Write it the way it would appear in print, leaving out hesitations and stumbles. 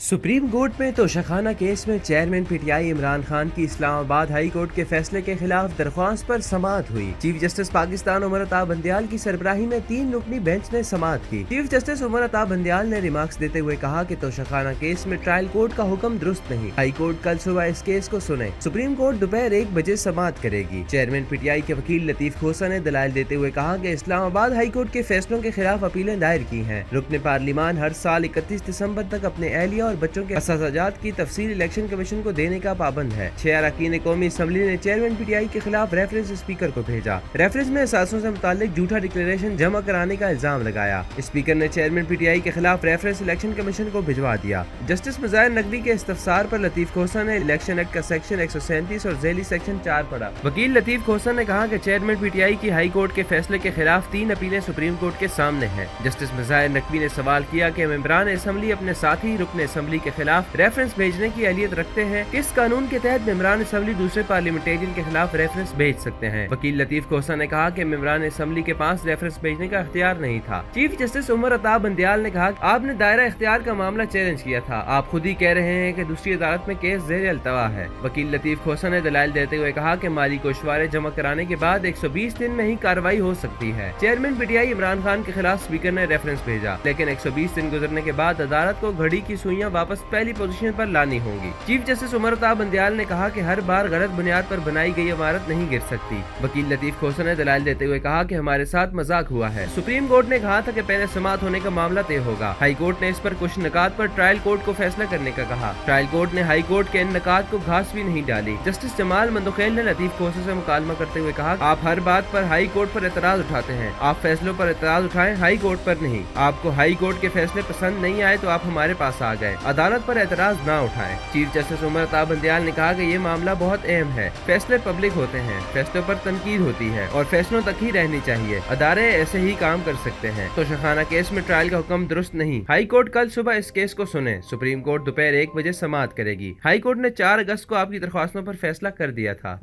Supreme court में Toshakhana case में chairman PTI Imran Khan की इस्लामाबाद हाई कोर्ट के फैसले के खिलाफ दरख्वास्त पर समाअत हुई। चीफ जस्टिस पाकिस्तान उमर अता बंदियाल की सरबराही में 3 रुकनी बेंच ने समाअत की। चीफ जस्टिस उमर अता बंदियाल ने रिमार्क्स देते हुए कहा कि तोशाखाना केस में ट्रायल कोर्ट का हुक्म दुरुस्त नहीं। हाई कोर्ट कल सुबह इस केस को सुने। सुप्रीम कोर्ट दोपहर 1 बजे समाअत करेगी। चेयरमैन पीटीआई के वकील लतीफ खोसा ने दलाइल देते हुए कहा कि इस्लामाबाद हाई कोर्ट के फैसलों के खिलाफ अपीलें दायर की हैं। रुकने पार्लिमान हर साल 31 दिसंबर तक अपने एहलिया और बच्चों के असाजात की तफसील इलेक्शन कमीशन को देने का पाबंद है। 6 अरकान कौमी असम्बली ने चेयरमैन पीटीआई के खिलाफ रेफरेंस स्पीकर को भेजा। रेफरेंस में असासों से मुतालिक झूठा डिक्लेरेशन जमा कराने का इल्जाम लगाया। स्पीकर ने चेयरमैन पीटीआई के खिलाफ रेफरेंस इलेक्शन कमीशन को भिजवा दिया। जस्टिस मज़ाहिर नकवी के इस्तफसार पर लतीफ खोसा ने इलेक्शन एक्ट का सेक्शन 137 और झेली सेक्शन 4 पढ़ा। वकील लतीफ खोसा ने कहा कि चेयरमैन पीटीआई की हाई कोर्ट के फैसले के खिलाफ 3 अपीलें सुप्रीम कोर्ट के सामने हैं। जस्टिस मज़ाहिर नकवी ने सवाल किया कि मेंबरान असम्बली अपने साथी रुकन असम्बली के खिलाफ रेफरेंस भेजने की अहलियत रखते हैं। किस कानून के तहत मेंबरान असम्बली दूसरे पार्लियामेंटेरियन के खिलाफ रेफरेंस भेज सकते हैं? वकील लतीफ खोसा ने कहा कि मेंबरान असम्बली के पास रेफरेंस भेजने का इख्तियार नहीं था। चीफ जस्टिस उमर अता बंदियाल ने कहा आपने दायरा इख्तियार का मामला चैलेंज किया था। आप खुद ही कह रहे हैं कि दूसरी अदालत में केस ज़ेर अल्तवा है। वकील लतीफ खोसा ने दलाइल देते हुए कहा कि माली गोशवारे जमा कराने के बाद 120 दिन में ही कार्रवाई हो सकती है। चेयरमैन पीटीआई इमरान खान के खिलाफ स्पीकर ने रेफरेंस भेजा, लेकिन 120 दिन गुजरने के बाद अदालत को घड़ी की सुइयां वापस पहली पोजीशन पर लानी होंगी। चीफ जस्टिस उमर अता बंदियाल ने कहा कि हर बार गलत बुनियाद पर बनाई गई इमारत नहीं गिर सकती। वकील लतीफ खोसा ने दलाइल देते हुए कहा कि हमारे साथ मजाक हुआ है। सुप्रीम कोर्ट ने कहा था कि पहले समाअत होने का मामला तय होगा। हाई कोर्ट ने इस पर कुछ निकात पर ट्रायल कोर्ट को फैसला करने का कहा। ट्रायल कोर्ट ने हाई कोर्ट के इन निकात को घास भी नहीं डाली। जस्टिस जमाल मंदुखेल ने लतीफ खोसा से मुकालमा करते हुए कहा आप हर बात पर हाई कोर्ट पर एतराज उठाते हैं। आप फैसलों पर एतराज उठाएं, हाई कोर्ट पर नहीं। आपको हाई कोर्ट के फैसले पसंद नहीं आए तो आप हमारे पास आ गए, अदालत पर एतराज ना उठाएं। चीफ जस्टिस उमर अता बंदियाल ने कहा कि ये मामला बहुत अहम है। फैसले पब्लिक होते हैं, फैसलों पर तनकीद होती है और फैसलों तक ही रहनी चाहिए। अदारे ऐसे ही काम कर सकते हैं। तोशाखाना केस में ट्रायल का हुक्म दुरुस्त नहीं। हाई कोर्ट कल सुबह इस केस को सुने। सुप्रीम कोर्ट दोपहर 1 बजे समाअत करेगी। हाई कोर्ट ने 4 अगस्त को आपकी दरख्वास्तों पर फैसला कर दिया था।